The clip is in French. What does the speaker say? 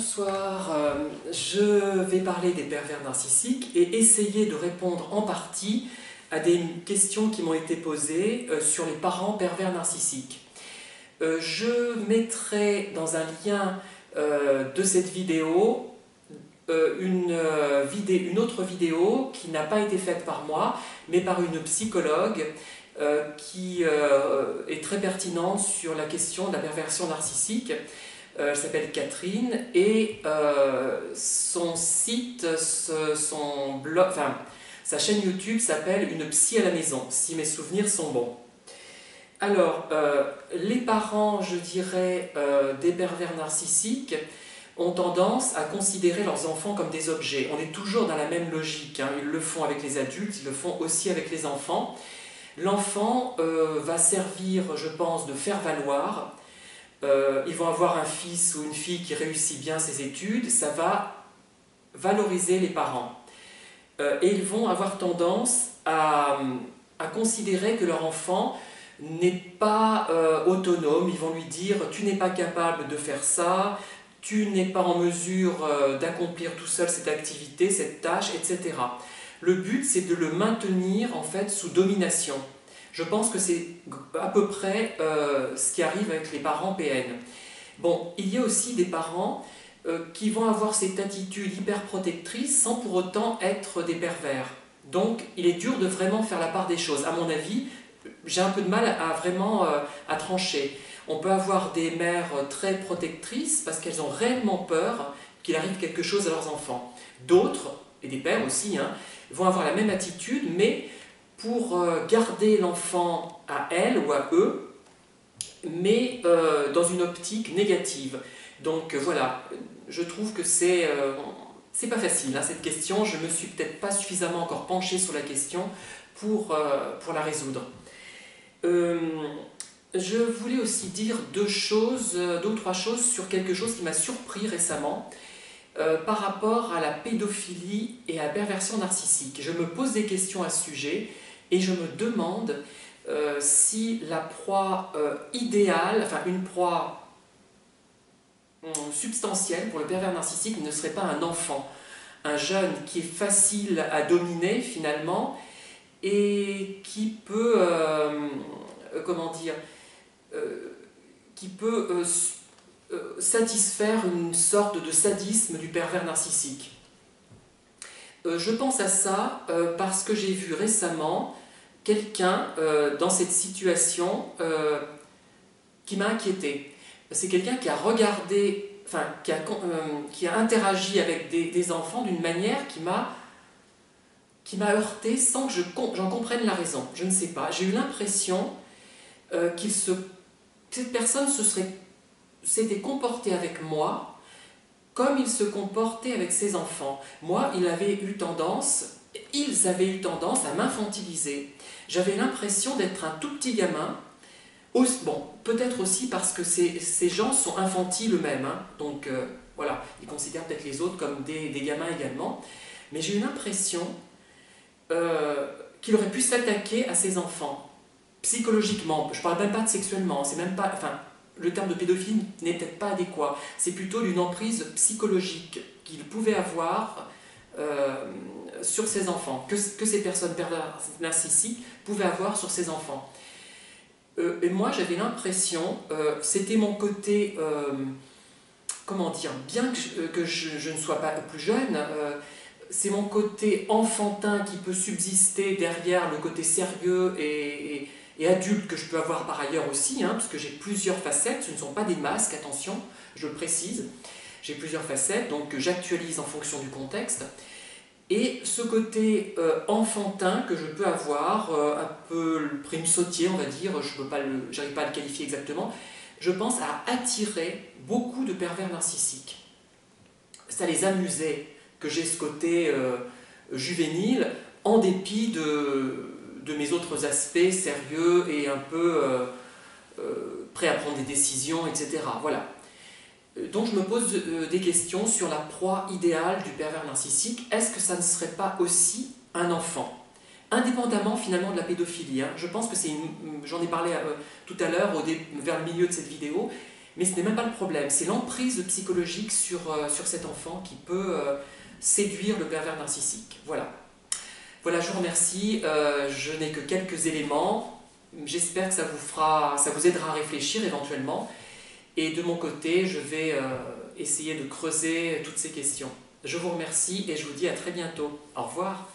Bonsoir, je vais parler des pervers narcissiques et essayer de répondre en partie à des questions qui m'ont été posées sur les parents pervers narcissiques. Je mettrai dans un lien de cette vidéo une autre vidéo qui n'a pas été faite par moi, mais par une psychologue qui est très pertinente sur la question de la perversion narcissique. Elle s'appelle Catherine et son site, son blog, enfin sa chaîne YouTube s'appelle Une psy à la maison, si mes souvenirs sont bons. Alors, les parents, je dirais, des pervers narcissiques ont tendance à considérer leurs enfants comme des objets. On est toujours dans la même logique, hein. Ils le font avec les adultes, ils le font aussi avec les enfants. L'enfant va servir, je pense, de faire valoir. Ils vont avoir un fils ou une fille qui réussit bien ses études, ça va valoriser les parents. Et ils vont avoir tendance à considérer que leur enfant n'est pas autonome. Ils vont lui dire « tu n'es pas capable de faire ça », tu n'es pas en mesure d'accomplir tout seul cette activité, cette tâche, etc. Le but, c'est de le maintenir en fait sous domination. Je pense que c'est à peu près ce qui arrive avec les parents PN. Bon, il y a aussi des parents qui vont avoir cette attitude hyper protectrice sans pour autant être des pervers. Donc, il est dur de vraiment faire la part des choses. À mon avis, j'ai un peu de mal à vraiment à trancher. On peut avoir des mères très protectrices parce qu'elles ont réellement peur qu'il arrive quelque chose à leurs enfants. D'autres, et des pères aussi, hein, vont avoir la même attitude, mais pour garder l'enfant à elle ou à eux, mais dans une optique négative. Donc voilà, je trouve que c'est pas facile, hein, cette question. Je ne me suis peut-être pas suffisamment encore penchée sur la question pour la résoudre. Je voulais aussi dire deux ou trois choses sur quelque chose qui m'a surpris récemment par rapport à la pédophilie et à la perversion narcissique. Je me pose des questions à ce sujet et je me demande si la proie idéale, enfin une proie substantielle pour le pervers narcissique ne serait pas un enfant, un jeune qui est facile à dominer finalement et qui peut, comment dire, qui peut satisfaire une sorte de sadisme du pervers narcissique. Je pense à ça parce que j'ai vu récemment quelqu'un dans cette situation qui m'a inquiété. C'est quelqu'un qui a regardé, enfin qui a interagi avec des enfants d'une manière qui m'a heurté sans que j'en comprenne la raison. Je ne sais pas. J'ai eu l'impression cette personne s'était comportée avec moi comme il se comportait avec ses enfants. Moi, ils avaient eu tendance à m'infantiliser. J'avais l'impression d'être un tout petit gamin. Bon, peut-être aussi parce que ces gens sont infantiles eux-mêmes, hein. Donc voilà, ils considèrent peut-être les autres comme des gamins également. Mais j'ai eu l'impression qu'il aurait pu s'attaquer à ses enfants. Psychologiquement, je ne parle même pas de sexuellement, c'est même pas, enfin, le terme de pédophilie n'est peut-être pas adéquat, c'est plutôt d'une emprise psychologique qu'il pouvait avoir sur ses enfants, que ces personnes pervers narcissiques pouvaient avoir sur ses enfants. Et moi j'avais l'impression, c'était mon côté, comment dire, bien que je ne sois pas plus jeune, c'est mon côté enfantin qui peut subsister derrière le côté sérieux et adulte que je peux avoir par ailleurs aussi, hein, parce que j'ai plusieurs facettes, ce ne sont pas des masques, attention, je le précise, j'ai plusieurs facettes, donc j'actualise en fonction du contexte. Et ce côté enfantin que je peux avoir, un peu le prime sautier, on va dire, j'arrive pas à le qualifier exactement, je pense à attirer beaucoup de pervers narcissiques. Ça les amusait que j'ai ce côté juvénile, en dépit de mes autres aspects sérieux et un peu prêt à prendre des décisions, etc. Voilà. Donc je me pose des questions sur la proie idéale du pervers narcissique. Est-ce que ça ne serait pas aussi un enfant? Indépendamment finalement de la pédophilie, hein. Je pense que j'en ai parlé tout à l'heure, vers le milieu de cette vidéo, Mais ce n'est même pas le problème, c'est l'emprise psychologique sur cet enfant qui peut séduire le pervers narcissique. Voilà. Voilà, je vous remercie. Je n'ai que quelques éléments. J'espère que ça vous aidera à réfléchir éventuellement. Et de mon côté, je vais essayer de creuser toutes ces questions. Je vous remercie et je vous dis à très bientôt. Au revoir.